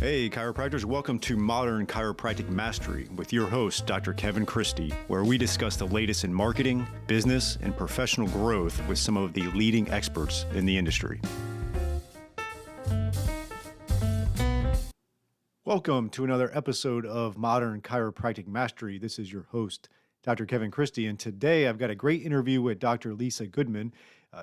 Hey, chiropractors, welcome to Modern Chiropractic Mastery with your host, Dr. Kevin Christie, where we discuss the latest in marketing, business, and professional growth with some of the leading experts in the industry. Welcome to another episode of Modern Chiropractic Mastery. This is your host, Dr. Kevin Christie, and today I've got a great interview with Dr. Lisa Goodman.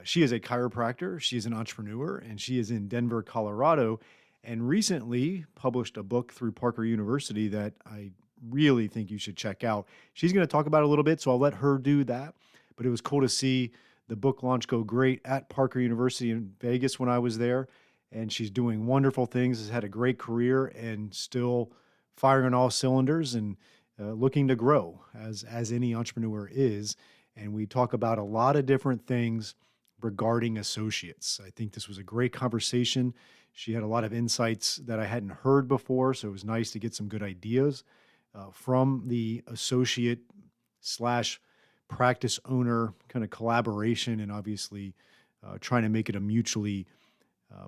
She is a chiropractor, she is an entrepreneur, and she is in Denver, Colorado, and recently published a book through Parker University that I really think you should check out. She's going to talk about it a little bit, so I'll let her do that. But it was cool to see the book launch go great at Parker University in Vegas when I was there. And she's doing wonderful things, has had a great career and still firing on all cylinders and looking to grow as any entrepreneur is. And we talk about a lot of different things regarding associates. I think this was a great conversation. She had a lot of insights that I hadn't heard before, so it was nice to get some good ideas from the associate slash practice owner kind of collaboration, and obviously trying to make it a mutually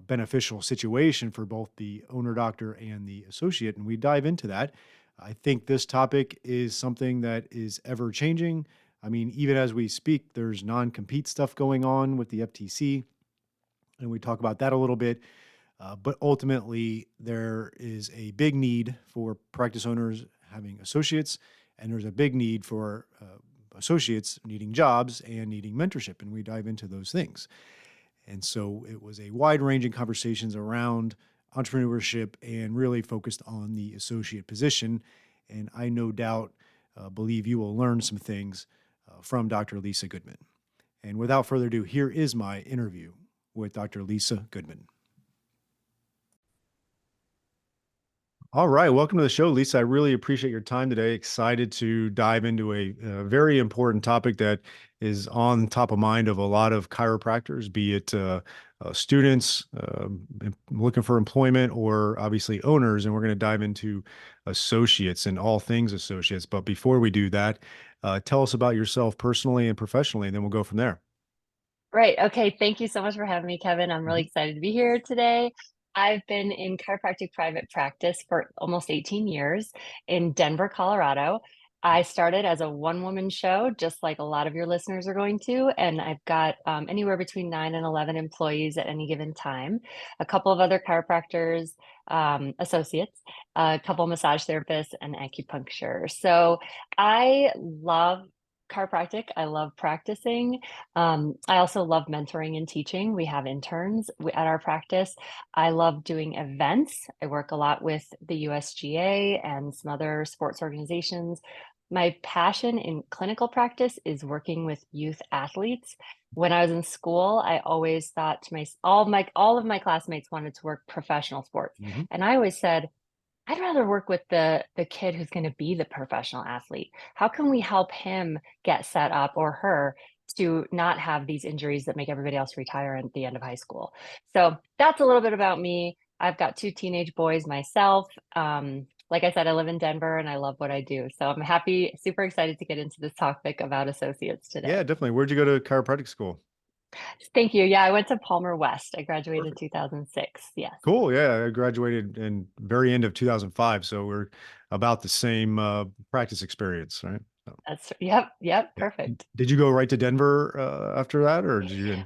beneficial situation for both the owner doctor and the associate. And we dive into that. I think this topic is something that is ever changing. I mean, even as we speak, there's non-compete stuff going on with the FTC, and we talk about that a little bit. But ultimately, there is a big need for practice owners having associates, and there's a big need for associates needing jobs and needing mentorship, and we dive into those things. And so it was a wide-ranging conversations around entrepreneurship and really focused on the associate position. And I no doubt believe you will learn some things from Dr. Lisa Goodman. And without further ado, here is my interview with Dr. Lisa Goodman. All right. Welcome to the show, Lisa. I really appreciate your time today. Excited to dive into a very important topic that is on top of mind of a lot of chiropractors, be it students looking for employment or obviously owners. And we're going to dive into associates and all things associates. But before we do that, tell us about yourself personally and professionally, and then we'll go from there. Right. Okay. Thank you so much for having me, Kevin. I'm really excited to be here today. I've been in chiropractic private practice for almost 18 years in Denver, Colorado. I started as a one-woman show, just like a lot of your listeners are going to, and I've got anywhere between 9 and 11 employees at any given time, a couple of other chiropractors, associates, a couple of massage therapists, and acupuncture. So I love chiropractic. I love practicing. I also love mentoring and teaching. We have interns at our practice. I love doing events. I work a lot with the USGA and some other sports organizations. My passion in clinical practice is working with youth athletes. When I was in school, I always thought to all of my classmates wanted to work professional sports. Mm-hmm. And I always said, I'd rather work with the kid who's going to be the professional athlete. How can we help him get set up, or her, to not have these injuries that make everybody else retire at the end of high school? So that's a little bit about me. I've got 2 teenage boys myself. Like I said, I live in Denver and I love what I do. So I'm super excited to get into this topic about associates today. Yeah, definitely. Where'd you go to chiropractic school? Thank you. Yeah, I went to Palmer West. I graduated in Perfect. 2006. Yes. Cool. Yeah, I graduated in very end of 2005, so we're about the same practice experience, right? So, Yep, yeah. perfect. Did you go right to Denver after that, or did you?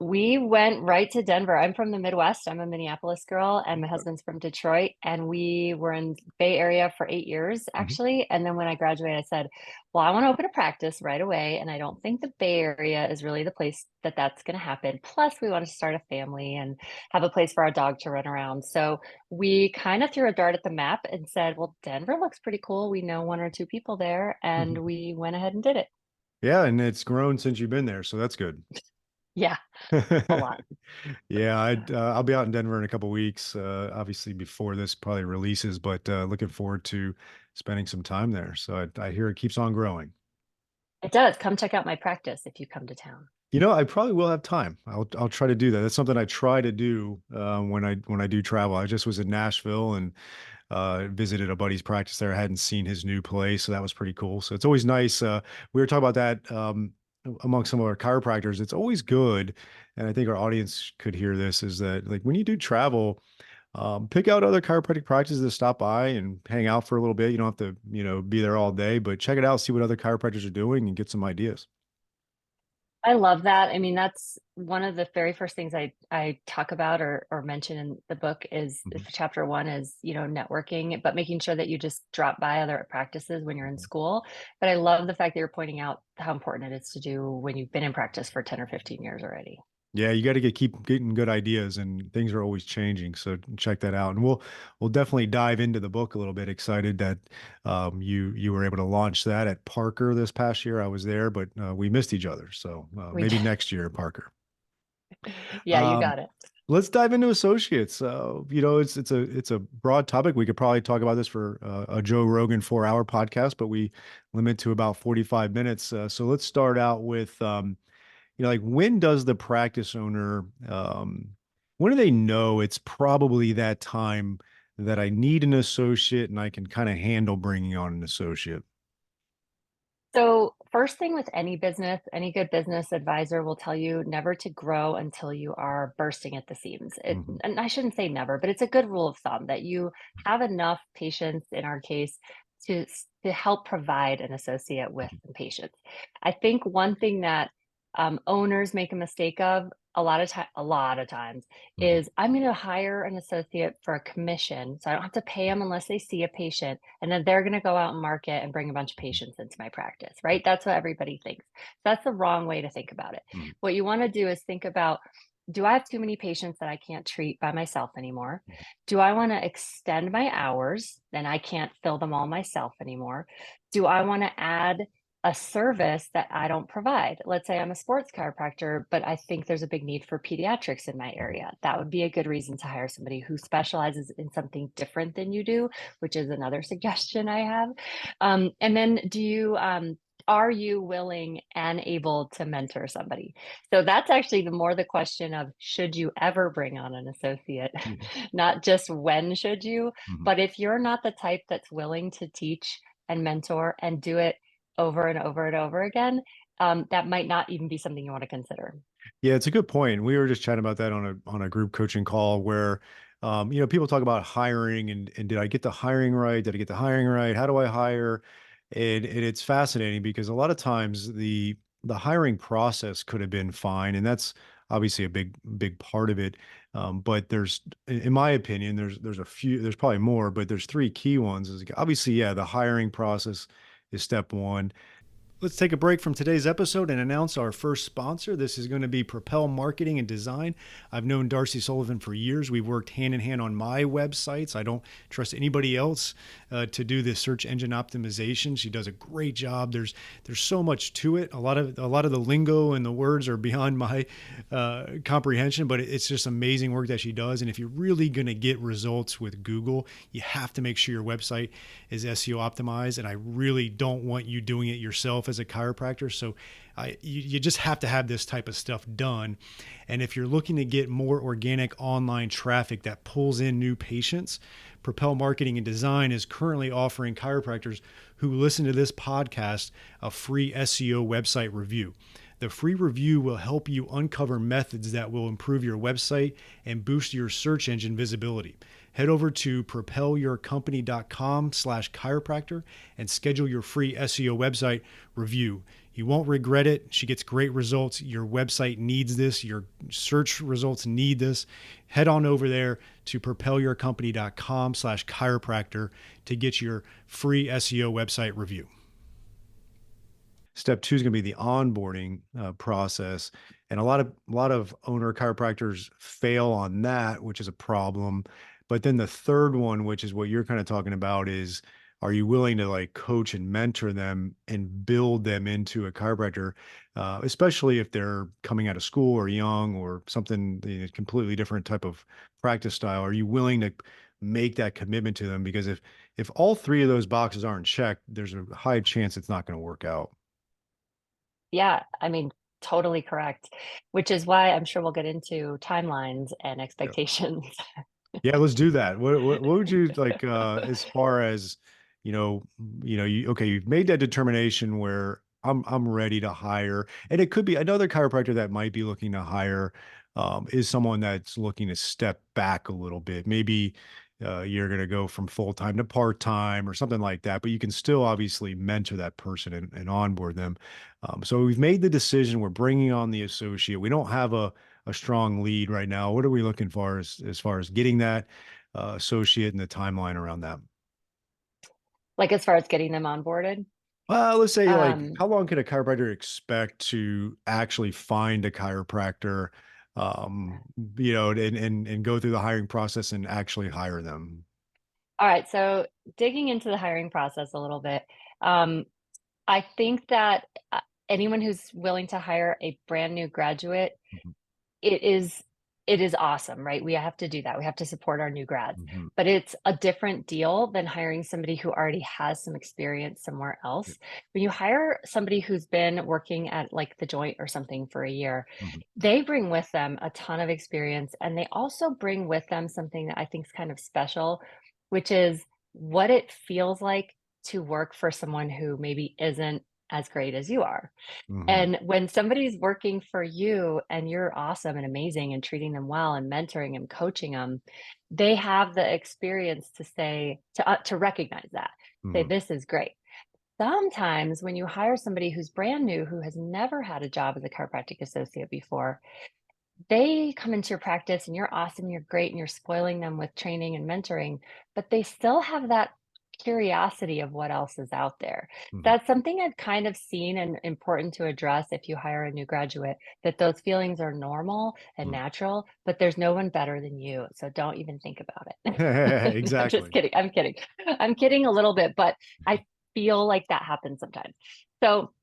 We went right to Denver. I'm from the Midwest. I'm a Minneapolis girl, and my husband's from Detroit. And we were in Bay Area for 8 years, Mhm. actually. And then when I graduated, I said, well, I want to open a practice right away. And I don't think the Bay Area is really the place that's going to happen. Plus, we want to start a family and have a place for our dog to run around. So we kind of threw a dart at the map and said, well, Denver looks pretty cool. We know 1 or 2 people there. And we went ahead and did it. Yeah, and it's grown since you've been there, so that's good. Yeah, a lot. Yeah, I'll be out in Denver in a couple weeks, obviously before this probably releases, but looking forward to spending some time there. So I hear it keeps on growing. It does. Come check out my practice if you come to town. You know, I probably will have time. I'll try to do that. That's something I try to do when I do travel. I just was in Nashville and visited a buddy's practice there. I hadn't seen his new place, so that was pretty cool. So it's always nice. We were talking about that among some of our chiropractors. It's always good, and I think our audience could hear this, is that like when you do travel, Pick out other chiropractic practices to stop by and hang out for a little bit. You don't have to, be there all day, but check it out, see what other chiropractors are doing and get some ideas. I love that. I mean, that's one of the very first things I talk about or mention in the book is Mhm, chapter one is, networking, but making sure that you just drop by other practices when you're in mhm. school. But I love the fact that you're pointing out how important it is to do when you've been in practice for 10 or 15 years already. Yeah, you got to keep getting good ideas, and things are always changing. So check that out, and we'll definitely dive into the book a little bit. Excited that you were able to launch that at Parker this past year. I was there, but we missed each other. So We maybe did. next year at Parker. Yeah, you Um, got it. let's dive into associates. It's a broad topic. We could probably talk about this for a Joe Rogan 4 hour podcast, but we limit to about 45 minutes. So let's start out with like when does the practice owner, when do they know it's probably that time that I need an associate and I can kind of handle bringing on an associate? So, first thing with any business, any good business advisor will tell you never to grow until you are bursting at the seams. Mhm. And I shouldn't say never, but it's a good rule of thumb that you have enough patients in our case to help provide an associate with the patients. I think one thing that owners make a mistake of a lot of times Mhm. is I'm going to hire an associate for a commission, so I don't have to pay them unless they see a patient, and then they're going to go out and market and bring a bunch of patients into my practice, right? That's what everybody thinks. That's the wrong way to think about it. Mhm. What you want to do is think about, do I have too many patients that I can't treat by myself anymore? Do I want to extend my hours? Then I can't fill them all myself anymore. Do I want to add a service that I don't provide? Let's say I'm a sports chiropractor, but I think there's a big need for pediatrics in my area. That would be a good reason to hire somebody who specializes in something different than you do, which is another suggestion I have. And then are you willing and able to mentor somebody? So that's actually the more the question of should you ever bring on an associate, Mhm. not just when should you, Mhm. but if you're not the type that's willing to teach and mentor and do it over and over and over again, that might not even be something you want to consider. Yeah, it's a good point. We were just chatting about that on a group coaching call where, people talk about hiring and did I get the hiring right? Did I get the hiring right? How do I hire? And it's fascinating because a lot of times the hiring process could have been fine, and that's obviously a big part of it. But in my opinion, there's probably more, but there's three key ones. Is obviously, yeah, the hiring process is step one. Let's take a break from today's episode and announce our first sponsor. This is going to be Propel Marketing and Design. I've known Darcy Sullivan for years. We've worked hand in hand on my websites. I don't trust anybody else to do this search engine optimization. She does a great job. There's so much to it. A lot of the lingo and the words are beyond my comprehension, but it's just amazing work that she does. And if you're really going to get results with Google, you have to make sure your website is SEO optimized. And I really don't want you doing it yourself as a chiropractor. So you just have to have this type of stuff done. And if you're looking to get more organic online traffic that pulls in new patients, Propel Marketing and Design is currently offering chiropractors who listen to this podcast a free SEO website review. The free review will help you uncover methods that will improve your website and boost your search engine visibility. Head over to propelyourcompany.com/chiropractor and schedule your free SEO website review. You won't regret it. She gets great results. Your website needs this. Your search results need this. Head on over there to propelyourcompany.com/chiropractor to get your free SEO website review. Step two is going to be the onboarding process, and a lot of owner chiropractors fail on that, which is a problem. But then the third one, which is what you're kind of talking about, is are you willing to like coach and mentor them and build them into a chiropractor, especially if they're coming out of school or young or something completely different type of practice style? Are you willing to make that commitment to them? Because if all three of those boxes aren't checked, there's a high chance it's not going to work out. Yeah, I mean, totally correct. Which is why I'm sure we'll get into timelines and Yeah. expectations. Yeah, let's do that. What would you like as far as, you've made that determination where I'm ready to hire. And it could be another chiropractor that might be looking to hire. is someone that's looking to step back a little bit. Maybe you're going to go from full time to part time or something like that, but you can still obviously mentor that person and onboard them. So we've made the decision. We're bringing on the associate. We don't have a strong lead right now. What are we looking for as far as getting that associate and the timeline around that? Like as far as getting them onboarded. Well, let's say, like, Um, how long can a chiropractor expect to actually find a chiropractor, um, and go through the hiring process and actually hire them? all right, so digging into the hiring process a little bit, um, I think that anyone who's willing to hire a brand new graduate, Mhm, it is it is awesome, right? We have to do that. We have to support our new grads. mhm, But it's a different deal than hiring somebody who already has some experience somewhere yeah, else. When you hire somebody who's been working at like the Joint or something for a year, mhm, they bring with them a ton of experience and they also bring with them something that I think is kind of special, which is what it feels like to work for someone who maybe isn't as great as you are. mhm, And when somebody's working for you and you're awesome and amazing and treating them well and mentoring and coaching them, they have the experience to say to recognize that. Say, mhm, "This is great." Sometimes when you hire somebody who's brand new, who has never had a job as a chiropractic associate before, they come into your practice and you're awesome, you're great, and you're spoiling them with training and mentoring, but they still have that curiosity of what else is out there. mhm, That's something I've kind of seen and important to address if you hire a new graduate, that those feelings are normal and mhm. natural, but there's no one better than you. So don't even think about it. No, just Exactly. kidding. I'm kidding. I'm kidding a little bit, but I feel like that happens sometimes. So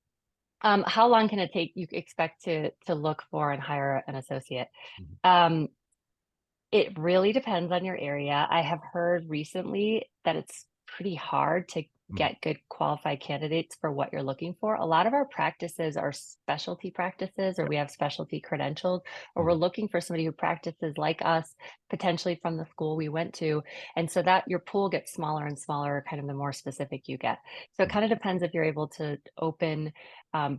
how long can it take you expect to look for and hire an associate? Mhm, Um, it really depends on your area. I have heard recently that it's pretty hard to mhm, get good qualified candidates for what you're looking for. A lot of our practices are specialty practices, or yep, we have specialty credentials, or we're mhm, looking for somebody who practices like us, potentially from the school we went to. And so that your pool gets smaller and smaller, kind of the more specific you get. So it mhm, kind of depends if you're able to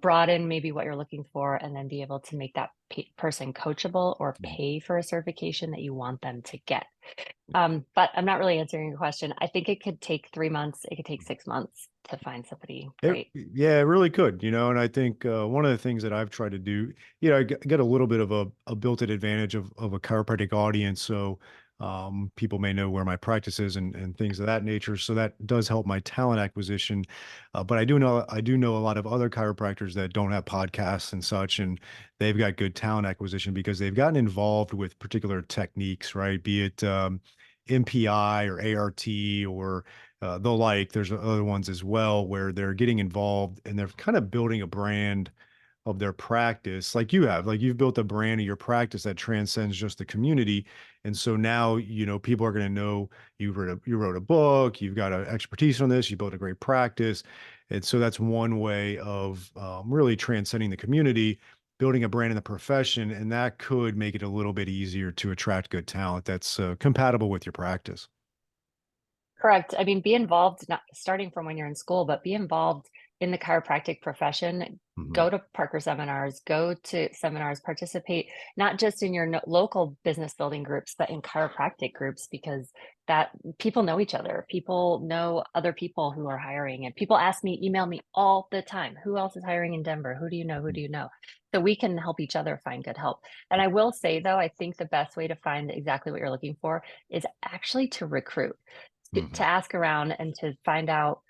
broaden maybe what you're looking for, and then be able to make that person coachable or mhm. pay for a certification that you want them to get. But I'm not really answering your question. I think it could take 3 months, it could take 6 months to find somebody great. Yeah, it really could, and I think one of the things that I've tried to do, I get a little bit of a built-in advantage of a chiropractic audience. So people may know where my practice is and things of that nature. So that does help my talent acquisition. But I do know a lot of other chiropractors that don't have podcasts and such, and they've got good talent acquisition because they've gotten involved with particular techniques, right? Be it MPI or ART or the like. There's other ones as well where they're getting involved and they're kind of building a brand of their practice, like you have. Like you've built a brand of your practice that transcends just the community. And so now, people are going to know you wrote a book, you've got expertise on this, you built a great practice. And so that's one way of really transcending the community, building a brand in the profession. And that could make it a little bit easier to attract good talent that's compatible with your practice. Correct. I mean, be involved, not starting from when you're in school, but be involved in the chiropractic profession. Mhm, Go to Parker seminars, go to seminars, participate not just in your local business building groups, but in chiropractic groups, because that people know each other. People know other people who are hiring, and people ask me, email me all the time, who else is hiring in Denver? Who do you know? Who mhm, do you know? So we can help each other find good help. And I will say, though, I think the best way to find exactly what you're looking for is actually to recruit, to mhm. ask around and to find out,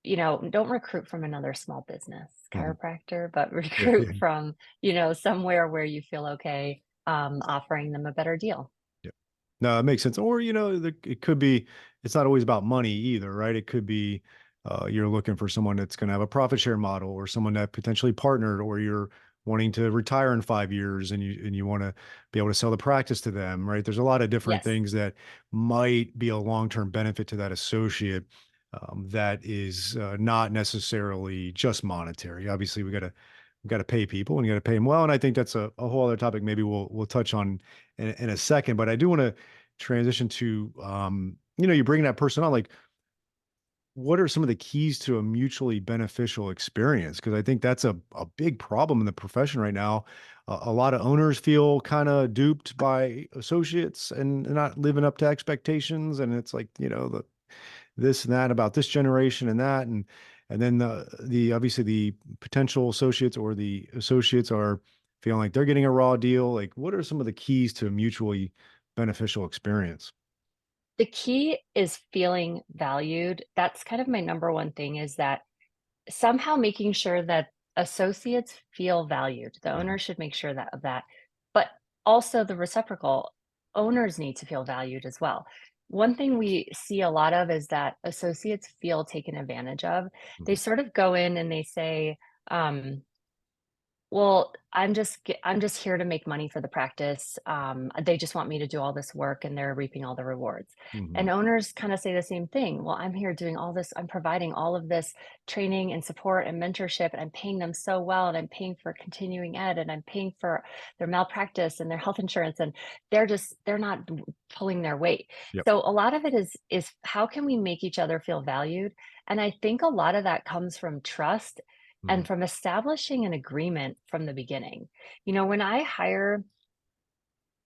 don't recruit from another small business Mhm. chiropractor, but Yeah, yeah, recruit from, somewhere where you feel okay, offering them a better deal. yeah. No, it makes sense. Or, it could be, it's not always about money either, right? It could be you're looking for someone that's going to have a profit share model or someone that potentially partnered, or you're wanting to retire in 5 years and you want to be able to sell the practice to them, right? There's a lot of different Yes. things that might be a long-term benefit to that associate that is not necessarily just monetary. Obviously, we got to pay people and you got to pay them well. And I think that's a whole other topic. Maybe we'll touch on in a second, but I do want to transition to, you bring that person on, like, what are some of the keys to a mutually beneficial experience? Because I think that's a big problem in the profession right now. A lot of owners feel kind of duped by associates and not living up to expectations. And it's like, the this and that about this generation and that. And then the obviously the potential associates or the associates are feeling like they're getting a raw deal. Like, what are some of the keys to a mutually beneficial experience? The key is feeling valued. That's kind of my number one thing is that somehow making sure that associates feel valued. The owner Mhm, should make sure that of that, but also the reciprocal. Owners need to feel valued as well. One thing we see a lot of is that associates feel taken advantage of. They mhm, sort of go in and they say, well, I'm just here to make money for the practice. They just want me to do all this work and they're reaping all the rewards. mhm, And owners kind of say the same thing. Well, I'm here doing all this, I'm providing all of this training and support and mentorship, and I'm paying them so well, and I'm paying for continuing ed, and I'm paying for their malpractice and their health insurance, and they're not pulling their weight. yep, So a lot of it is how can we make each other feel valued? And I think a lot of that comes from trust mhm, and from establishing an agreement from the beginning. When I hire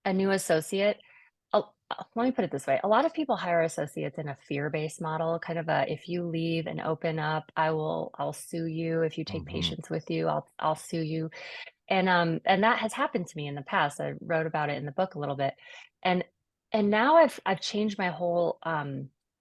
a new associate, let me put it this way. A lot of people hire associates in a fear-based model, kind of a if you leave and open up, I'll sue you. If you take mhm, patients with you, I'll sue you. And that has happened to me in the past. I wrote about it in the book a little bit. And and now I've changed my whole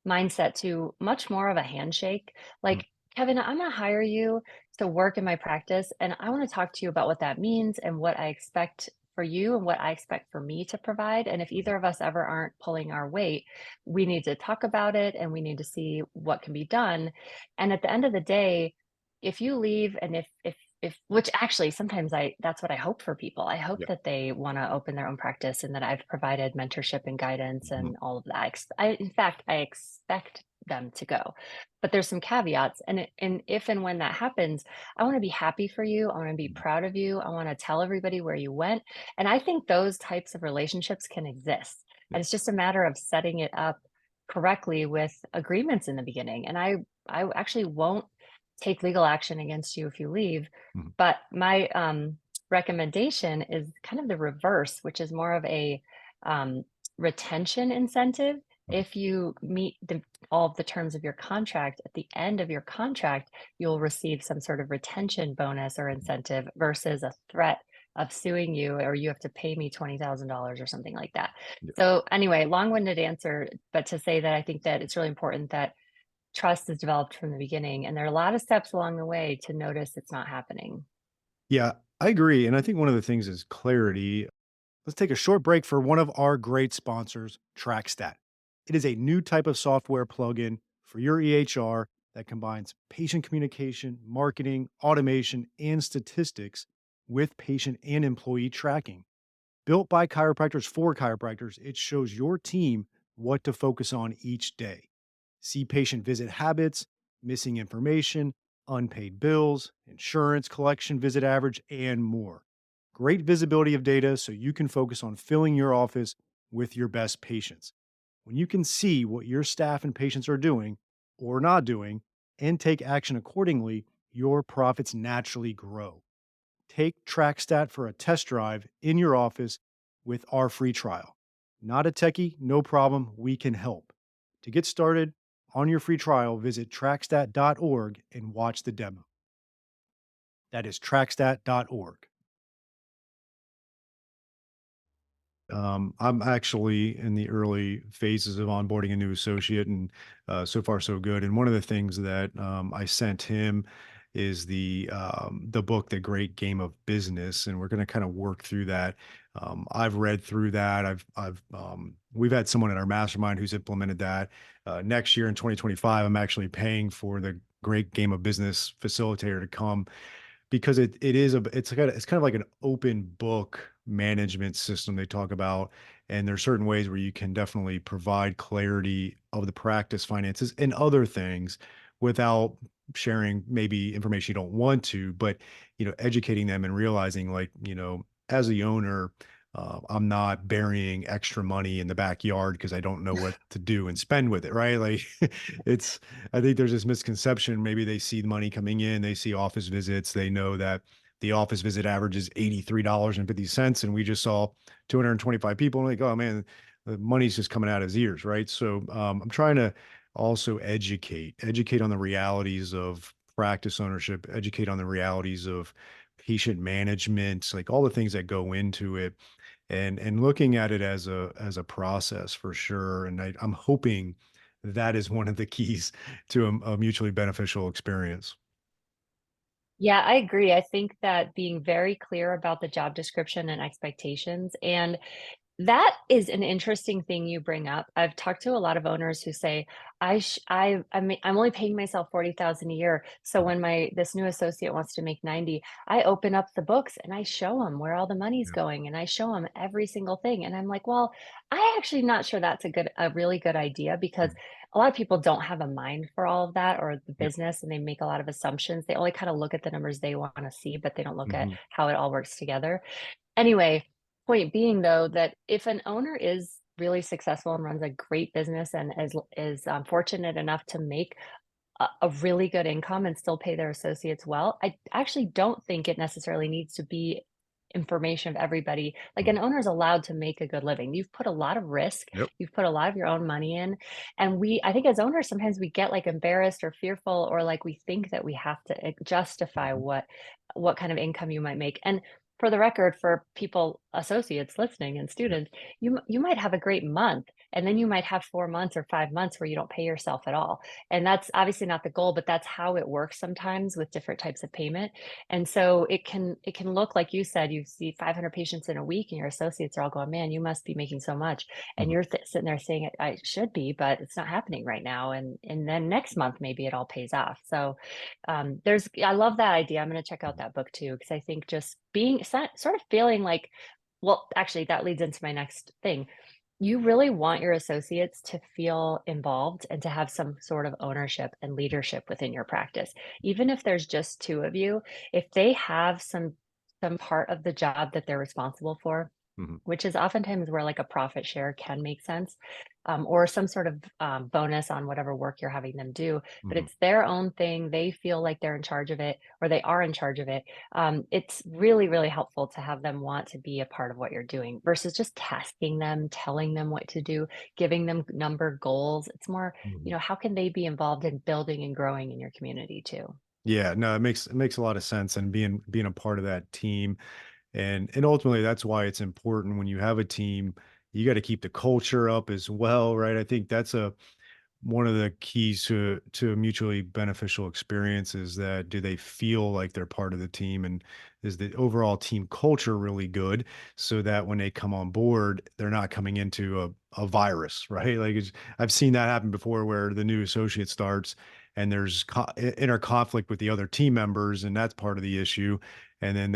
mindset to much more of a handshake. mhm, Like, Kevin, I'm gonna hire you to work in my practice, and I want to talk to you about what that means and what I expect for you and what I expect for me to provide. And if mhm, either of us ever aren't pulling our weight, we need to talk about it and we need to see what can be done. And at the end of the day, if you leave and if which actually sometimes I that's what I hope for people. I hope yep, that they wanna open their own practice and that I've provided mentorship and guidance mhm, and all of that. In fact, I expect them to go. But there's some caveats, and if and when that happens, I wanna be happy for you, I wanna be mhm, proud of you, I wanna tell everybody where you went, and I think those types of relationships can exist, yep, and it's just a matter of setting it up correctly with agreements in the beginning, and I actually won't take legal action against you if you leave. mhm, But my recommendation is kind of the reverse, which is more of a um, retention incentive. mhm, If you meet all of the terms of your contract, at the end of your contract, you'll receive some sort of retention bonus or mhm, incentive versus a threat of suing you, or you have to pay me $20,000 or something like that. yep. So, anyway, long winded answer, but to say that I think that it's really important that trust is developed from the beginning, and there are a lot of steps along the way to notice it's not happening. Yeah, I agree. And I think one of the things is clarity. Let's take a short break for one of our great sponsors, TrackStat. It is a new type of software plugin for your EHR that combines patient communication, marketing, automation, and statistics with patient and employee tracking. Built by chiropractors for chiropractors, it shows your team what to focus on each day. See patient visit habits, missing information, unpaid bills, insurance collection visit average, and more. Great visibility of data so you can focus on filling your office with your best patients. When you can see what your staff and patients are doing or not doing and take action accordingly, your profits naturally grow. Take TrackStat for a test drive in your office with our free trial. Not a techie, no problem, we can help. To get started on your free trial, visit trackstat.org and watch the demo. That is trackstat.org. I'm actually in the early phases of onboarding a new associate, and so far so good. And one of the things that I sent him is the book, The Great Game of Business, and we're going to kind of work through that. I've read through that. We've had someone in our mastermind who's implemented that. Next year in 2025, I'm actually paying for the Great Game of Business facilitator to come because it's kind of like an open book management system they talk about, and there's certain ways where you can definitely provide clarity of the practice finances and other things without sharing maybe information you don't want to, but educating them and realizing, like, as the owner, I'm not burying extra money in the backyard because I don't know what to do and spend with it, right? Like it's, I think there's this misconception. Maybe they see the money coming in, they see office visits, they know that the office visit average is $83.50, and we just saw 225 people. And like, oh man, the money's just coming out of his ears, right? So I'm trying to also educate on the realities of practice ownership, educate on the realities of patient management, like all the things that go into it, and looking at it as a process for sure. And I'm hoping that is one of the keys to a mutually beneficial experience. Yeah, I agree. I think that being very clear about the job description and expectations, and that is an interesting thing you bring up. I've talked to a lot of owners who say, I'm only paying myself 40,000 a year. So when this new associate wants to make 90, I open up the books and I show them where all the money's Yeah. going and I show them every single thing. And I'm like, well, I actually not sure that's a really good idea because Mm. a lot of people don't have a mind for all of that or the Yeah. business and they make a lot of assumptions. They only kind of look at the numbers they want to see, but they don't look at Mhm. how it all works together. Anyway, point being though, that if an owner is really successful and runs a great business and is fortunate enough to make a really good income and still pay their associates well, I actually don't think it necessarily needs to be information of everybody. Like Mhm. an owner is allowed to make a good living. You've put a lot of risk, Yep. you've put a lot of your own money in. And I think as owners, sometimes we get like embarrassed or fearful, or like we think that we have to justify Mhm. what kind of income you might make. And for the record, for people, associates listening and Yeah. students, you might have a great month, and then you might have 4 months or 5 months where you don't pay yourself at all, and that's obviously not the goal, but that's how it works sometimes with different types of payment. And so it can look like you said, you see 500 patients in a week and your associates are all going, man, you must be making so much. And Mhm. you're sitting there saying, I should be, but it's not happening right now. And then next month, maybe it all pays off. So I love that idea. I'm going to check out that book too, because I think just being sort of feeling like, well, actually, that leads into my next thing. You really want your associates to feel involved and to have some sort of ownership and leadership within your practice. Even if there's just two of you, if they have some part of the job that they're responsible for, Mhm. which is oftentimes where like a profit share can make sense, or some sort of bonus on whatever work you're having them do. But Mhm. it's their own thing. They feel like they're in charge of it, or they are in charge of it. It's really, really helpful to have them want to be a part of what you're doing versus just tasking them, telling them what to do, giving them number goals. It's more, Mhm. how can they be involved in building and growing in your community too? Yeah, no, it makes a lot of sense, and being a part of that team. And ultimately, that's why it's important when you have a team, you got to keep the culture up as well, right? I think that's a one of the keys to a mutually beneficial experience is that do they feel like they're part of the team, and is the overall team culture really good so that when they come on board, they're not coming into a virus, right? Like I've seen that happen before where the new associate starts and there's inner conflict with the other team members, and that's part of the issue. And then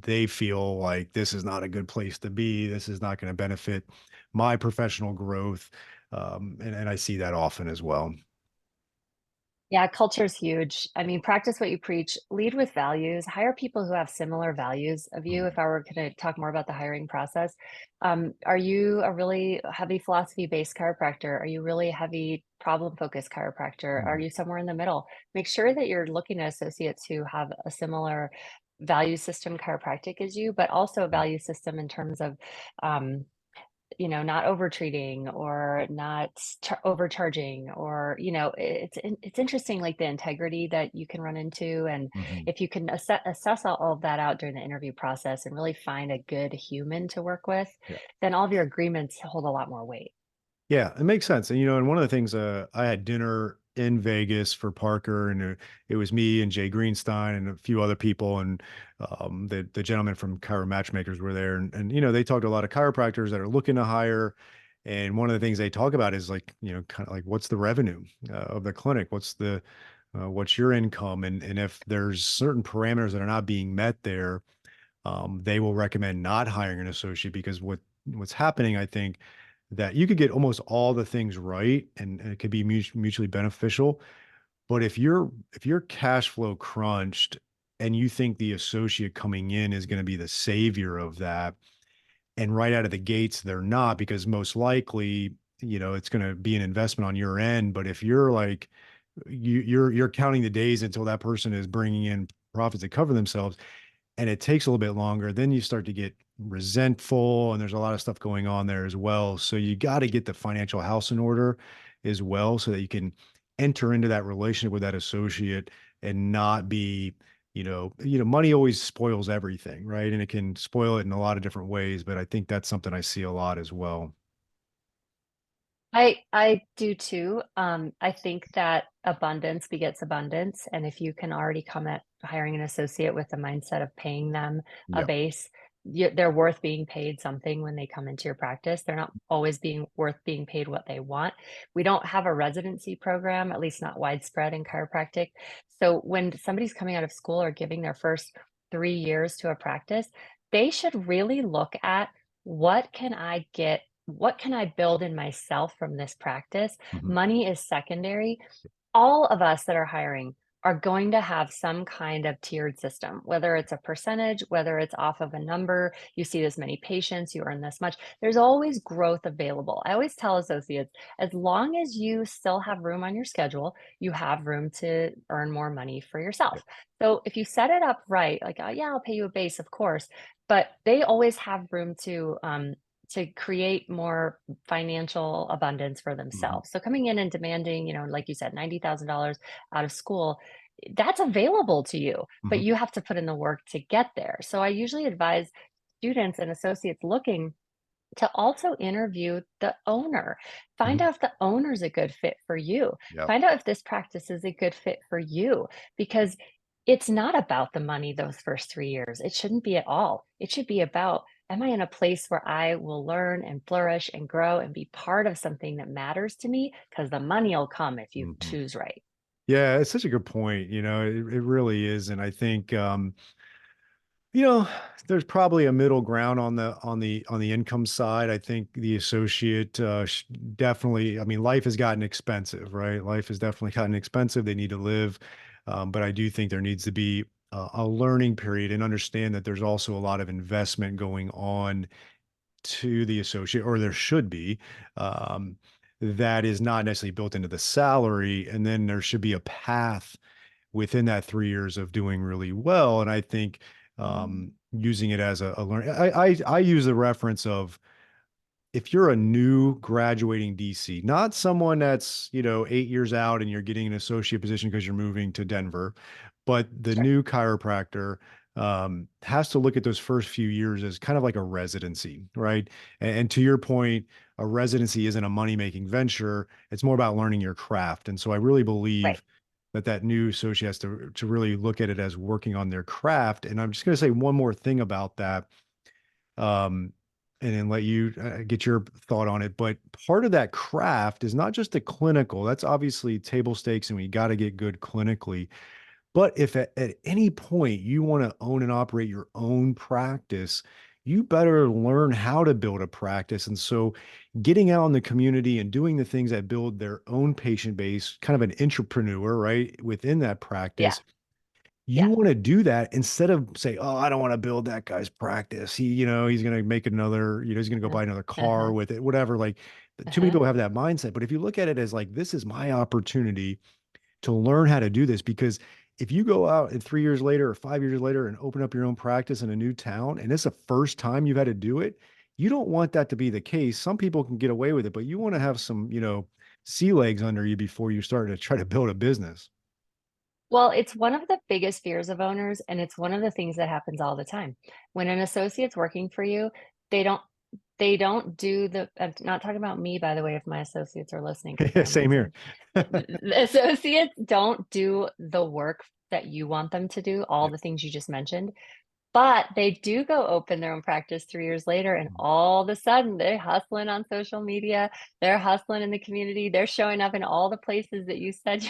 they feel like this is not a good place to be. This is not going to benefit my professional growth, and I see that often as well. Yeah, culture is huge. I mean, practice what you preach, lead with values, hire people who have similar values of you. If Mhm. I were going to talk more about the hiring process, are you a really heavy philosophy based chiropractor? Are you really heavy problem focused chiropractor? Are Mhm. you somewhere in the middle? Make sure that you're looking at associates who have a similar value system chiropractic as you, but also a value system in terms of um, not overtreating or not overcharging, or, it's interesting, like the integrity that you can run into. And Mhm. if you can assess all of that out during the interview process and really find a good human to work with, Yeah. then all of your agreements hold a lot more weight. Yeah, it makes sense. And one of the things, I had dinner in Vegas for Parker, and it was me and Jay Greenstein and a few other people, and the gentleman from Chiro Matchmakers were there, and they talked to a lot of chiropractors that are looking to hire. And one of the things they talk about is like, kind of like what's the revenue of the clinic, what's your income, and if there's certain parameters that are not being met there, they will recommend not hiring an associate because what's happening, I think, that you could get almost all the things right, and it could be mutually beneficial. But if you're cash flow crunched and you think the associate coming in is going to be the savior of that, And right out of the gates, they're not, because most likely, it's going to be an investment on your end. But if you're like, you're counting the days until that person is bringing in profits to cover themselves, and it takes a little bit longer, then you start to get resentful, and there's a lot of stuff going on there as well. So you got to get the financial house in order as well, so that you can enter into that relationship with that associate and not be, money always spoils everything, right? And it can spoil it in a lot of different ways, but I think that's something I see a lot as well. I do too. I think that abundance begets abundance, and if you can already come at hiring an associate with the mindset of paying them a Yeah. base, they're worth being paid something when they come into your practice. They're not always being worth being paid what they want. We don't have a residency program, at least not widespread in chiropractic. So when somebody's coming out of school or giving their first 3 years to a practice, they should really look at what can I get, what can I build in myself from this practice? Mhm. Money is secondary. All of us that are hiring are going to have some kind of tiered system, whether it's a percentage, whether it's off of a number, you see this many patients, you earn this much. There's always growth available. I always tell associates, as long as you still have room on your schedule, you have room to earn more money for Yeah. yourself. So if you set it up right, like, oh, yeah, I'll pay you a base, of course, but they always have room to create more financial abundance for Mhm. themselves. So coming in and demanding, like you said, $90,000 out of school, that's available to you, but Mhm. you have to put in the work to get there. So I usually advise students and associates looking to also interview the owner. Find Mhm. out if the owner's a good fit for you. Yeah. Find out if this practice is a good fit for you, because it's not about the money those first 3 years. It shouldn't be at all. It should be about, am I in a place where I will learn and flourish and grow and be part of something that matters to me? Because the money will come if you Mhm. choose right. Yeah, it's such a good point. It really is. And I think, you know, there's probably a middle ground on the income side. I think the associate definitely. I mean, life has gotten expensive, right? Life has definitely gotten expensive. They need to live, but I do think there needs to be a learning period, and understand that there's also a lot of investment going on to the associate, or there should be. Um, that is not necessarily built into the salary, and then there should be a path within that 3 years of doing really well. And I think using it as a learn, I use the reference of, if you're a new graduating DC, not someone that's, 8 years out and you're getting an associate position because you're moving to Denver, but the Sure. new chiropractor has to look at those first few years as kind of like a residency, right? And to your point, a residency isn't a money-making venture. It's more about learning your craft. And so I really Right. believe that new associate has to really look at it as working on their craft. And I'm just going to say one more thing about that, um, and then let you get your thought on it. But part of that craft is not just the clinical. That's obviously table stakes, and we got to get good clinically. But if at any point you want to own and operate your own practice, you better learn how to build a practice. And so getting out in the community and doing the things that build their own patient base, kind of an entrepreneur, right, within that Yeah. practice, you Yeah. want to do that instead of say, oh, I don't want to build that guy's practice. He's going to make another, he's going to go buy another car Uh-huh. with it, whatever. Like, too many Uh-huh. people have that mindset. But if you look at it as like, this is my opportunity to learn how to do this, because if you go out and 3 years later or 5 years later and open up your own practice in a new town, and it's the first time you've had to do it, you don't want that to be the case. Some people can get away with it, but you want to have some, sea legs under you before you start to try to build a business. Well, it's one of the biggest fears of owners, and it's one of the things that happens all the time. When an associate's working for you, they don't they don't do the I'm not talking about me, by the way, if my associates are listening, because they're Same here. amazing. The associates don't do the work that you want them to do, all Yeah. the things you just mentioned, but they do go open their own practice 3 years later, and all of a sudden, they're hustling on social media, they're hustling in the community, they're showing up in all the places that you said,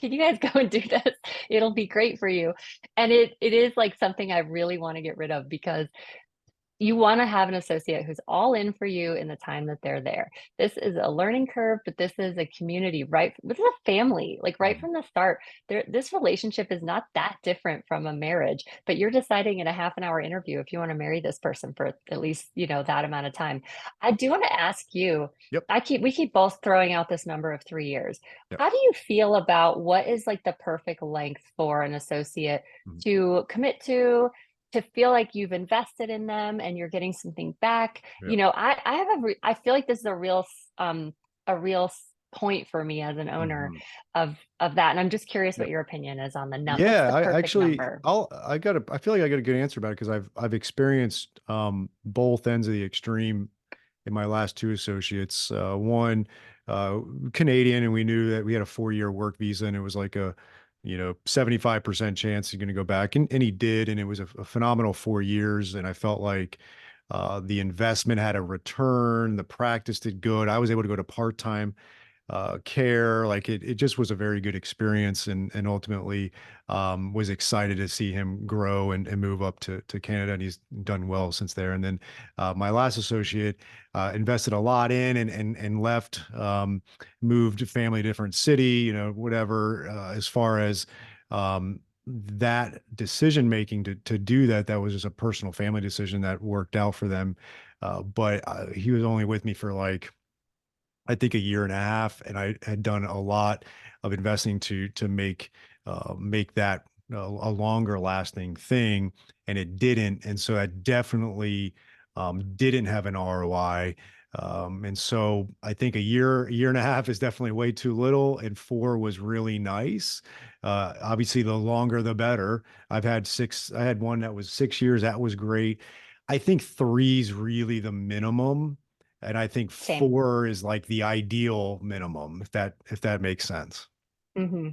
"Can you guys go and do this? It'll be great for you." And it is, like, something I really wanna get rid of, because you want to have an associate who's all in for you in the time that they're there. This is a learning curve, but this is a community, right? This is a family, like right Mhm. from the start. This relationship is not that different from a marriage, but you're deciding in a half an hour interview if you want to marry this person for at least, that amount of time. I do want to ask you, Yep. we keep both throwing out this number of 3 years. Yep. How do you feel about what is like the perfect length for an associate Mhm. to commit to feel like you've invested in them and you're getting something back? Yep. I feel like this is a real point for me as an owner Mhm. of that. And I'm just curious what Yep. your opinion is on what's Yeah, the I perfect actually number? I feel like I got a good answer about it because I've experienced both ends of the extreme in my last two associates. One uh Canadian, and we knew that we had a 4-year work visa, and it was like a 75% chance he's going to go back, and he did, and it was a phenomenal 4 years, and I felt like the investment had a return, the practice did good. I was able to go to part-time care. Like it just was a very good experience, and ultimately was excited to see him grow and move up to Canada, and he's done well since there. And then my last associate invested a lot in and left, moved family to different city, whatever. As far as that decision making to do that, that was just a personal family decision that worked out for them. But he was only with me for like I think a year and a half, and I had done a lot of investing to make that a longer lasting thing, and it didn't. And so that definitely didn't have an ROI. And so I think year and a half is definitely way too little, and 4 was really nice. Obviously, the longer the better. I've had 6. I had one that was 6 years. That was great. I think 3 is really the minimum, and I think Same. 4 is like the ideal minimum, if that makes sense. Hmm.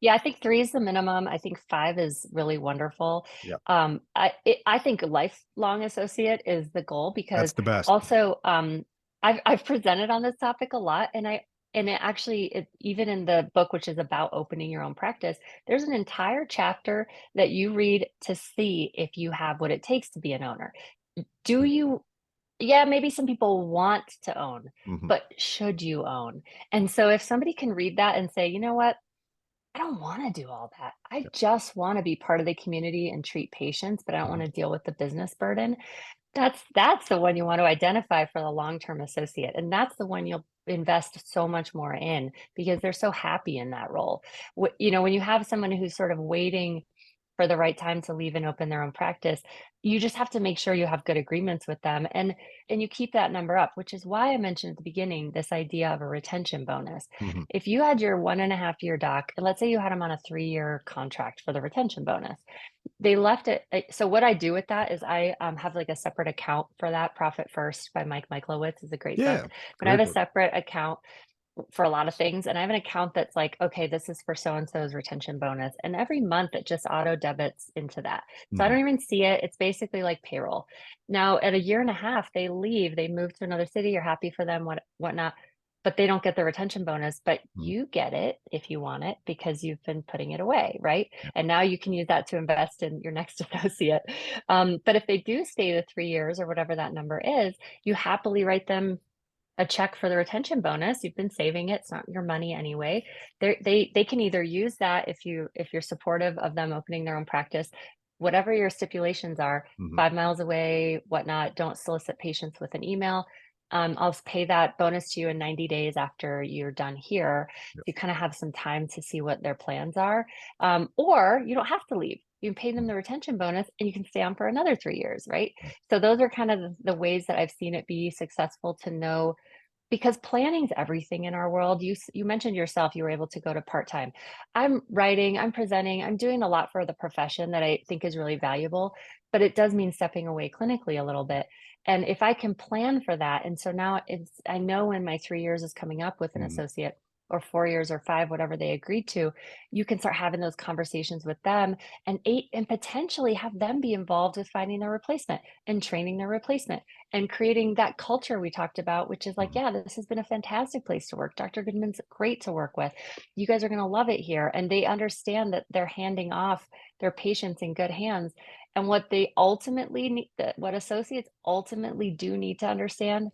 Yeah, I think 3 is the minimum. I think 5 is really wonderful. Yeah. I think lifelong associate is the goal That's because the best. also, I've presented on this topic a lot, and even in the book, which is about opening your own practice, there's an entire chapter that you read to see if you have what it takes to be an owner. Do Mm. you Yeah, maybe some people want to own, Mhm. but should you own? And so if somebody can read that and say, "You know what? I don't wanna do all that. I Yeah. just wanna be part of the community and treat patients, but I don't Mhm. wanna deal with the business burden." That's the one you want to identify for the long-term associate, and that's the one you'll invest so much more in because they're so happy in that role. When you have someone who's sort of waiting for the right time to leave and open their own practice, you just have to make sure you have good agreements with them and you keep that number up, which is why I mentioned at the beginning this idea of a retention bonus. Mhm. If you had your 1.5 year doc, and let's say you had them on a 3-year contract for the retention bonus, they left it. So what I do with that is I have like a separate account for that. Profit First by Mike Michalowicz is a great book, Yeah. but I have Great a book. separate account for a lot of things. And I have an account that's like, okay, this is for so and so's retention bonus. And every month it just auto debits into that. So I Mhm. don't even see it. It's basically like payroll. Now, at a year and a half, they leave, they move to another city. You're happy for them, whatnot. But they don't get the retention bonus, but Mhm. you get it if you want it because you've been putting it away, right? Yeah. And now you can use that to invest in your next associate. But if they do stay the 3 years or whatever that number is, you happily write them a check for the retention bonus. You've been saving it. It's not your money anyway. They can either use that if you're supportive of them opening their own practice, whatever your stipulations are, Mhm. 5 miles away, whatnot. Don't solicit patients with an email. I'll pay that bonus to you in 90 days after you're done here. So Yeah. you kind of have some time to see what their plans are. Or you don't have to leave. You can pay them Mhm. the retention bonus and you can stay on for another 3 years, right? So those are kind of the ways that I've seen it be successful to know because planning's everything in our world. You mentioned yourself you were able to go to part-time. I'm writing, I'm presenting, I'm doing a lot for the profession that I think is really valuable, but it does mean stepping away clinically a little bit. And if I can plan for that, and so now I know when my 3 years is coming up with an Mhm. associate, or 4 years or 5, whatever they agreed to, you can start having those conversations with them and potentially have them be involved with finding their replacement and training their replacement and creating that culture we talked about, which is like, Mhm. yeah, this has been a fantastic place to work. Dr. Goodman's great to work with. You guys are going to love it here. And they understand that they're handing off their patients in good hands. And what they ultimately need, what associates ultimately do need to understand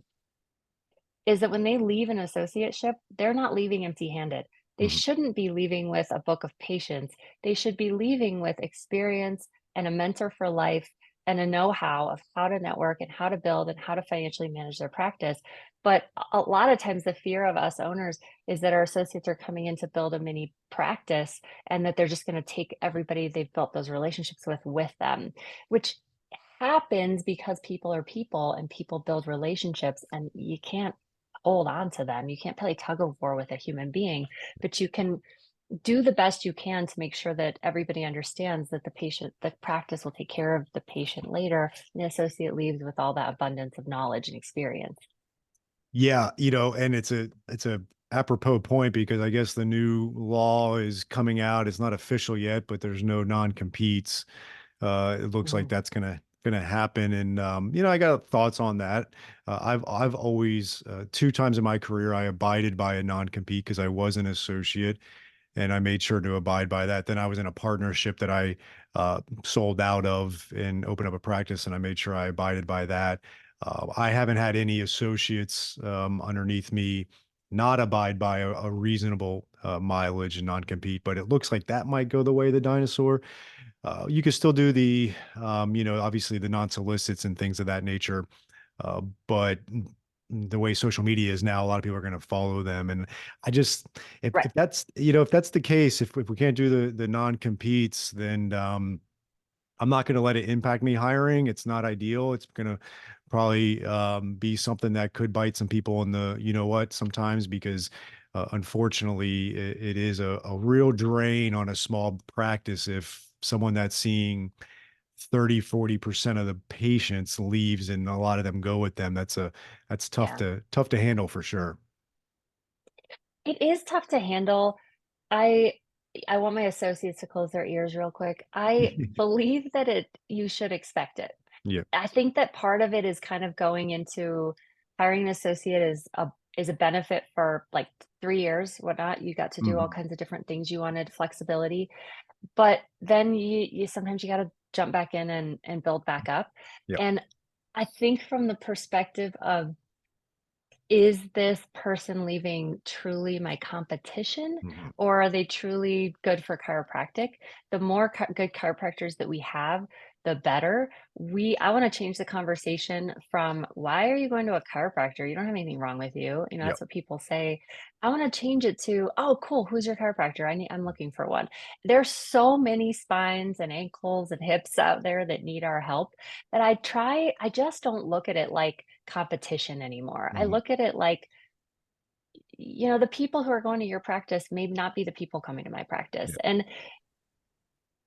is that when they leave an associateship, they're not leaving empty-handed. They Mhm. shouldn't be leaving with a book of patience. They should be leaving with experience and a mentor for life and a know-how of how to network and how to build and how to financially manage their practice. But a lot of times the fear of us owners is that our associates are coming in to build a mini practice and that they're just going to take everybody they've built those relationships with them, which happens because people are people and people build relationships and you can't hold on to them. You can't play tug of war with a human being, but you can do the best you can to make sure that everybody understands that the practice will take care of the patient later. And the associate leaves with all that abundance of knowledge and experience. Yeah, and it's a apropos point because I guess the new law is coming out. It's not official yet, but there's no non-competes. It looks like Mhm. that's gonna happen, and I got thoughts on that. I've always 2 times in my career I abided by a non-compete because I was an associate, and I made sure to abide by that. Then I was in a partnership that I sold out of and opened up a practice, and I made sure I abided by that. I haven't had any associates underneath me not abide by a reasonable mileage and non-compete, but it looks like that might go the way of the dinosaur. You could still do obviously the non-solicits and things of that nature. But the way social media is now, a lot of people are going to follow them. And I just, Right. if that's the case, if we can't do the non-competes, then I'm not going to let it impact me hiring. It's not ideal. It's going to probably be something that could bite some people in the, sometimes because unfortunately it is a real drain on a small practice if someone that's seeing 30-40% of the patients leaves and a lot of them go with them. That's Yeah. tough to handle for sure. It is tough to handle. I I want my associates to close their ears real quick. I believe that you should expect it. Yeah. I think that part of it is kind of going into hiring an associate is a benefit for like 3 years, whatnot. You got to do all Mhm. kinds of different things you wanted, flexibility, but then you sometimes you gotta jump back in and build back up. Yeah. And I think from the perspective of, is this person leaving truly my competition, Mhm. or are they truly good for chiropractic? The more good chiropractors that we have, the better. I want to change the conversation from, why are you going to a chiropractor? You don't have anything wrong with you. Yeah. That's what people say. I want to change it to, oh, cool. Who's your chiropractor? I'm looking for one. There's so many spines and ankles and hips out there that need our help that I just don't look at it like competition anymore. I Mhm. look at it like, the people who are going to your practice may not be the people coming to my practice. Yeah. And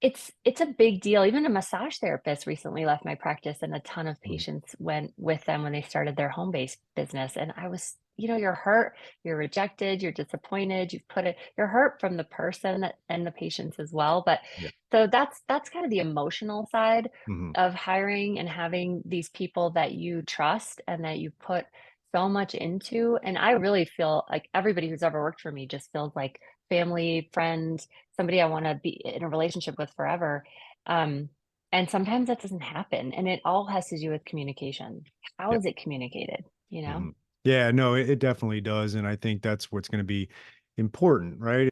it's a big deal. Even a massage therapist recently left my practice and a ton of Mhm. patients went with them when they started their home-based business. And I was, you're hurt, you're rejected, you're disappointed, you're hurt from the person and the patients as well. But Yeah. so that's kind of the emotional side Mhm. of hiring and having these people that you trust and that you put so much into. And I really feel like everybody who's ever worked for me just feels like family, friend, somebody I wanna be in a relationship with forever. Um, and sometimes that doesn't happen, and it all has to do with communication. How Yeah. is it communicated, you know? Mhm. Yeah, no, it definitely does, and I think that's what's gonna be important, right?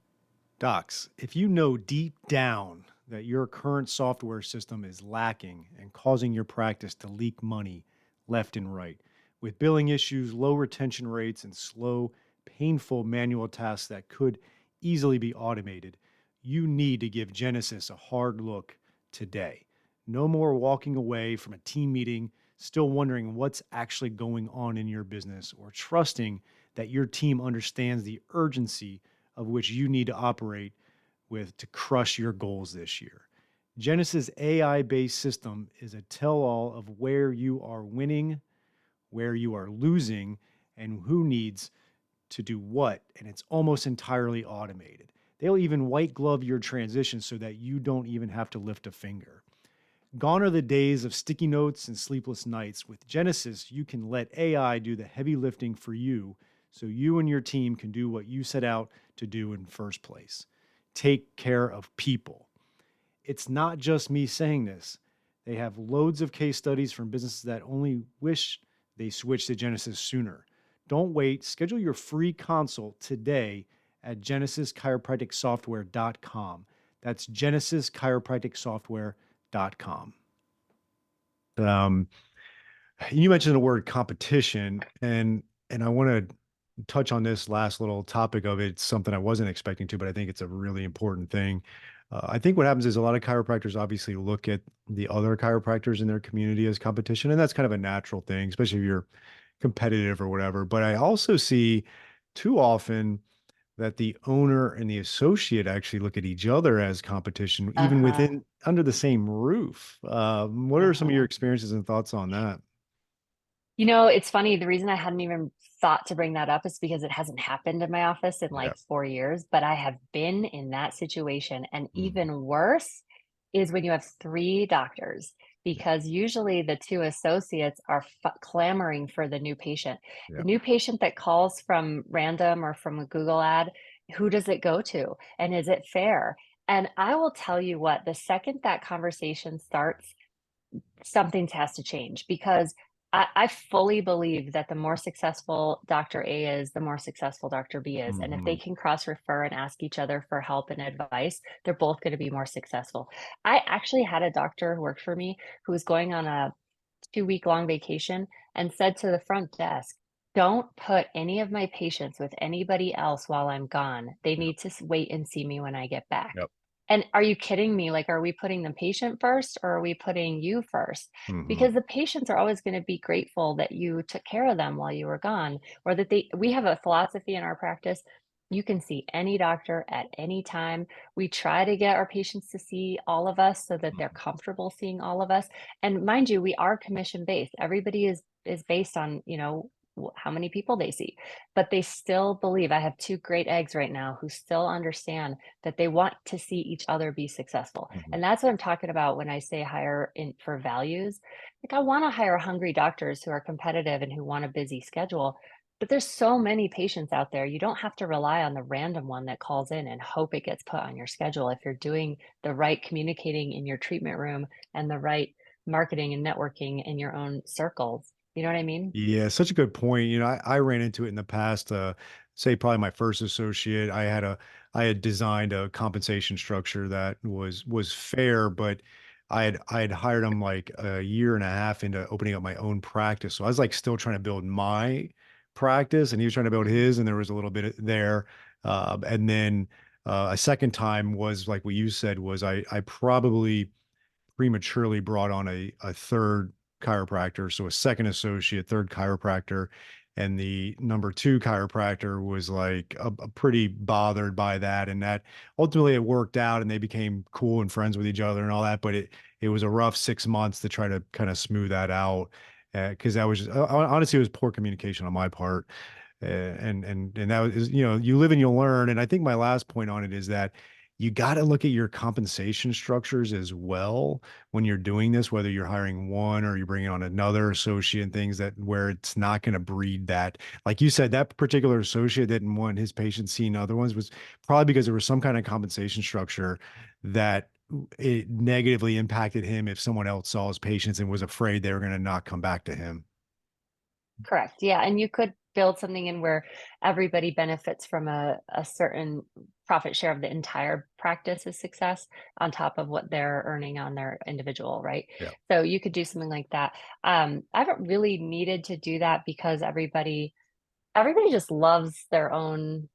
Docs, if you know deep down that your current software system is lacking and causing your practice to leak money left and right, with billing issues, low retention rates, and slow, painful manual tasks that could easily be automated, you need to give Genesis a hard look today. No more walking away from a team meeting, still wondering what's actually going on in your business, or trusting that your team understands the urgency of which you need to operate with to crush your goals this year. Genesis AI based system is a tell all of where you are winning, where you are losing, and who needs to do what, and it's almost entirely automated. They'll even white glove your transition so that you don't even have to lift a finger. Gone are the days of sticky notes and sleepless nights. With Genesis, you can let AI do the heavy lifting for you so you and your team can do what you set out to do in first place. Take care of people. It's not just me saying this. They have loads of case studies from businesses that only wish they switched to Genesis sooner. Don't wait. Schedule your free consult today at genesischiropracticsoftware.com. That's genesischiropracticsoftware.com. Um, you mentioned the word competition, and I want to touch on this last little topic of it. It's something I wasn't expecting to, but I think it's a really important thing. I think what happens is a lot of chiropractors obviously look at the other chiropractors in their community as competition, and that's kind of a natural thing, especially if you're competitive or whatever. But I also see too often that the owner and the associate actually look at each other as competition, even Uh-huh. within under the same roof. What are some of your Uh-huh. experiences and thoughts on that? It's funny. The reason I hadn't even thought to bring that up is because it hasn't happened in my office in Yeah. like 4 years, but I have been in that situation. And Mhm. even worse is when you have three doctors, Yeah. because usually the two associates are clamoring for the new patient. The Yeah. new patient that calls from random or from a Google ad, who does it go to? And is it fair? And I will tell you what, the second that conversation starts, something has to change because I fully believe that the more successful Dr. A is, the more successful Dr. B is. And if they Mhm. can cross refer and ask each other for help and advice, they're both going to be more successful. I actually had a doctor who worked for me who was going on a 2 week long vacation and said to the front desk, "Don't put any of my patients with anybody else while I'm gone. They Yep. need to wait and see me when I get back." Yep. And are you kidding me? Like, are we putting the patient first or are we putting you first? Mhm. Because the patients are always going to be grateful that you took care of them while you were gone, or that we have a philosophy in our practice. You can see any doctor at any time. We try to get our patients to see all of us so that they're Mhm. comfortable seeing all of us. And mind you, we are commission based. Everybody is based on, how many people they see. But they still believe. I have two great eggs right now who still understand that they want to see each other be successful. Mhm. And that's what I'm talking about when I say hire in for values. Like, I want to hire hungry doctors who are competitive and who want a busy schedule. But there's so many patients out there. You don't have to rely on the random one that calls in and hope it gets put on your schedule if you're doing the right communicating in your treatment room and the right marketing and networking in your own circles. You know what I mean? Yeah, such a good point. I ran into it in the past. Say probably my first associate. I had designed a compensation structure that was fair, but I had hired him like a year and a half into opening up my own practice. So I was like still trying to build my practice, and he was trying to build Mhm. his, and there was a little bit there. And then a second time was like what you said was I probably prematurely brought on a third chiropractor, so a second associate, third chiropractor, and the number two chiropractor was like a pretty bothered by that, and that ultimately it worked out, and they became cool and friends with each other and all that. But it was a rough 6 months to try to kind of smooth that out because that was honestly it was poor communication on my part. And that was, you live and you'll learn. And I think my last point on it is that you got to look at your compensation structures as well when you're doing this, whether you're hiring one or you're bringing on another associate and things that where it's not going to breed that. Like you said, that particular associate didn't want his patients seeing other ones was probably because there was some kind of compensation structure that it negatively impacted him if someone else saw his patients and was afraid they were going to not come back to him. Correct. Yeah. And you could build something in where everybody benefits from a certain profit share of the entire practice's success on top of what they're earning on their individual, right? Yeah. So you could do something like that. I haven't really needed to do that because everybody just loves their own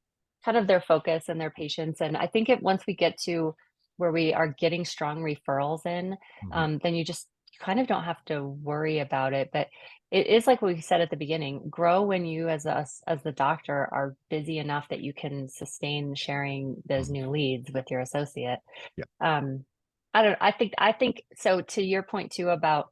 kind of their focus and their patience. And I think once we get to where we are getting strong referrals in, Mhm. then you kind of don't have to worry about it. But it is like what we said at the beginning, grow when you as the doctor are busy enough that you can sustain sharing those Mhm. new leads with your associate. Yeah. Um, I don't I think so to your point too about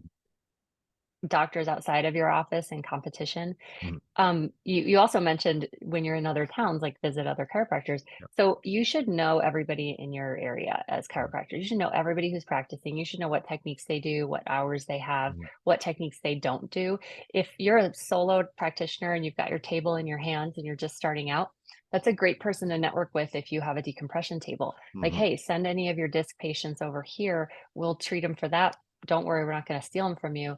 doctors outside of your office in competition. Mhm. You also mentioned when you're in other towns, like visit other chiropractors. Yep. So you should know everybody in your area as Mhm. chiropractors. You should know everybody who's practicing. You should know what techniques they do, what hours they have, Mhm. what techniques they don't do. If you're a solo practitioner and you've got your table in your hands and you're just starting out, that's a great person to network with if you have a decompression table. Like, Mhm. hey, send any of your disc patients over here. We'll treat them for that. Don't worry, we're not going to steal them from you.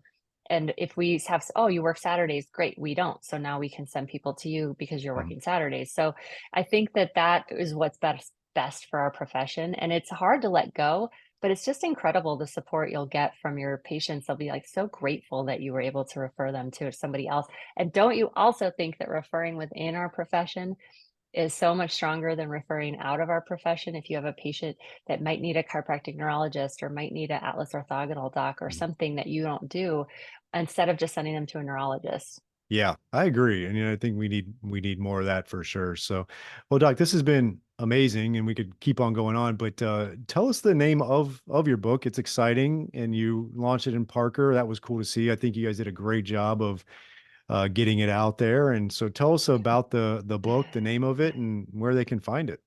And if we have, oh, you work Saturdays, great. We don't. So now we can send people to you because you're Mhm. working Saturdays. So I think that that is what's best for our profession. And it's hard to let go, but it's just incredible the support you'll get from your patients. They'll be like so grateful that you were able to refer them to somebody else. And don't you also think that referring within our profession is so much stronger than referring out of our profession? If you have a patient that might need a chiropractic neurologist or might need an Atlas orthogonal doc or Mhm. something that you don't do, instead of just sending them to a neurologist. Yeah, I agree. And I think we need more of that for sure. So, well, Doc, this has been amazing and we could keep on going on, but tell us the name of your book. It's exciting and you launched it in Parker. That was cool to see. I think you guys did a great job of getting it out there. And so tell us about the book, the name of it, and where they can find it.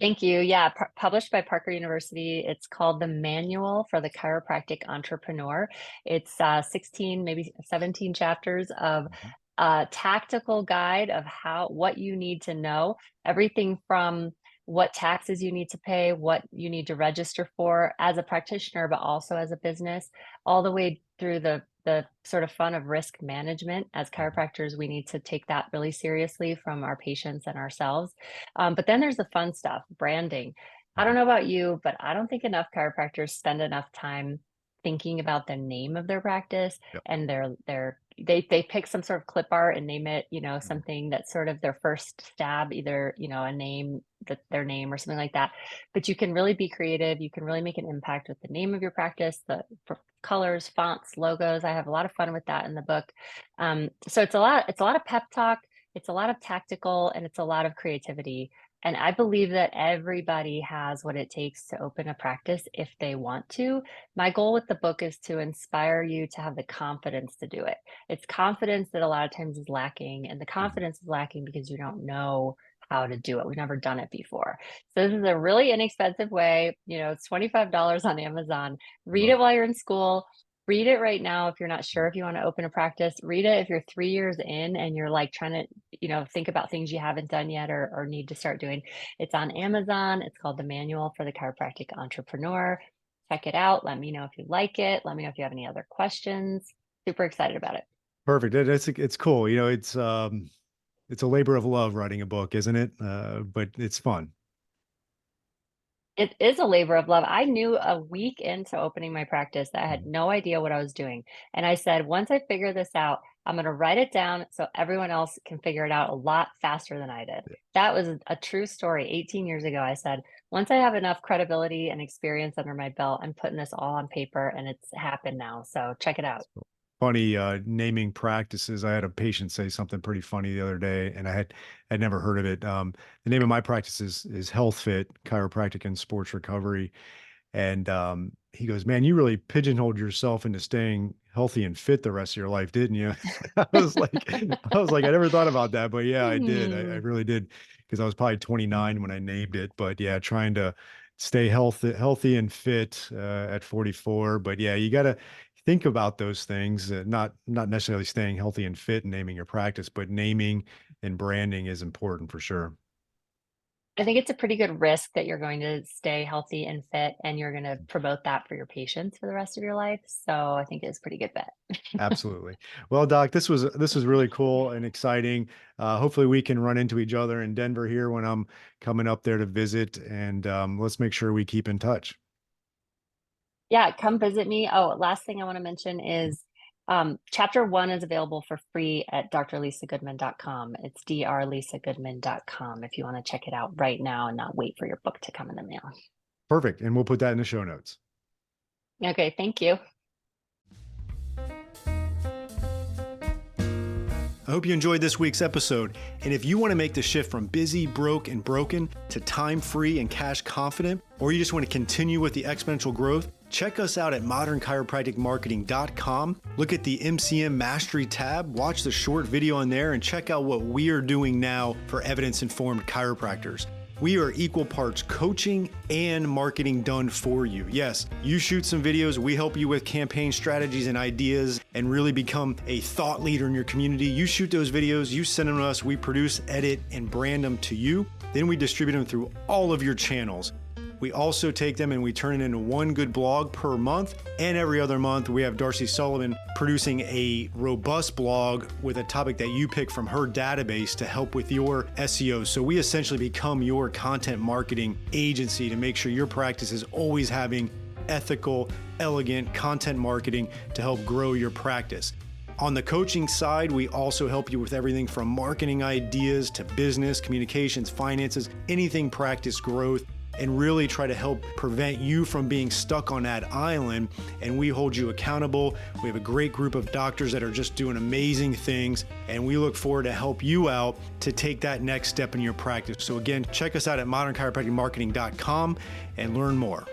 Thank you. Yeah, published by Parker University. It's called The Manual for the Chiropractic Entrepreneur. It's 16, maybe 17 chapters of Mhm. a tactical guide of what you need to know, everything from what taxes you need to pay, what you need to register for as a practitioner, but also as a business, all the way through the sort of fun of risk management. As Mhm. chiropractors, we need to take that really seriously from our patients and ourselves. But then there's the fun stuff, branding. I don't Mhm. know about you, but I don't think enough chiropractors spend enough time thinking about the name of their practice Yep. and they pick some sort of clip art and name it, Mhm. something that's sort of their first stab, either, a name that their name or something like that. But you can really be creative. You can really make an impact with the name of your practice, the colors, fonts, logos. I have a lot of fun with that in the book. So it's a lot of pep talk, it's a lot of tactical, and it's a lot of creativity. And I believe that everybody has what it takes to open a practice if they want to. My goal with the book is to inspire you to have the confidence to do it. It's confidence that a lot of times is lacking, and the Mhm. confidence is lacking because you don't know how to do it. We've never done it before. So this is a really inexpensive way. It's $25 on Amazon. Read Love it while you're in school. Read it right now if you're not it. sure if you want to open a practice. Read it if you're 3 years in and you're like trying to, think about things you haven't done yet or need to start doing. It's on Amazon. It's called The Manual for the Chiropractic Entrepreneur. Check it out. Let me know if you like it. Let me know if you have any other questions. Super excited about it. Perfect. It's cool. It's a labor of love writing a book, isn't it? But it's fun. It is a labor of love. I knew a week into opening my practice that I had Mhm. no idea what I was doing. And I said, once I figure this out, I'm going to write it down so everyone else can figure it out a lot faster than I did. That was a true story. 18 years ago, I said, once I have enough credibility and experience under my belt, I'm putting this all on paper and it's happened now. So check it out. So funny naming practices. I had a patient say something pretty funny the other day, and had never heard of it. The name of my practice is Health Fit Chiropractic and Sports Recovery, and he goes, "Man, you really pigeonholed yourself into staying healthy and fit the rest of your life, didn't you?" I never thought about that, but yeah, I did. I Hmm. really did because I was probably 29 when I named it. But yeah, trying to stay healthy and fit at 44. But yeah, you got to think about those things. Not necessarily staying healthy and fit and naming your practice, but naming and branding is important for sure. I think it's a pretty good risk that you're going to stay healthy and fit and you're going to promote that for your patients for the rest of your life. So I think it's a pretty good bet. Absolutely. Well, Doc, this was really cool and exciting. Hopefully, we can run into each other in Denver here when I'm coming up there to visit, and let's make sure we keep in touch. Yeah, come visit me. Oh, last thing I want to mention is chapter one is available for free at drlisagoodman.com. It's drlisagoodman.com if you want to check it out right now and not wait for your book to come in the mail. Perfect, and we'll put that in the show notes. Okay, thank you. I hope you enjoyed this week's episode. And if you want to make the shift from busy, broke, and broken to time free and cash confident, or you just want to continue with the exponential growth, check us out at modernchiropracticmarketing.com. Look at the MCM Mastery tab, watch the short video on there, and check out what we are doing now for evidence-informed chiropractors. We are equal parts coaching and marketing done for you. Yes, you shoot some videos, we help you with campaign strategies and ideas and really become a thought leader in your community. You shoot those videos, you send them to us, we produce, edit, and brand them to you. Then we distribute them through all of your channels. We also take them and we turn it into one good blog per month. And every other month, we have Dan Sullivan producing a robust blog with a topic that you pick from her database to help with your SEO. So we essentially become your content marketing agency to make sure your practice is always having ethical, elegant content marketing to help grow your practice. On the coaching side, we also help you with everything from marketing ideas to business, communications, finances, anything practice growth, and really try to help prevent you from being stuck on that island. And we hold you accountable. We have a great group of doctors that are just doing amazing things, and we look forward to help you out to take that next step in your practice. So again, check us out at modernchiropracticmarketing.com and learn more.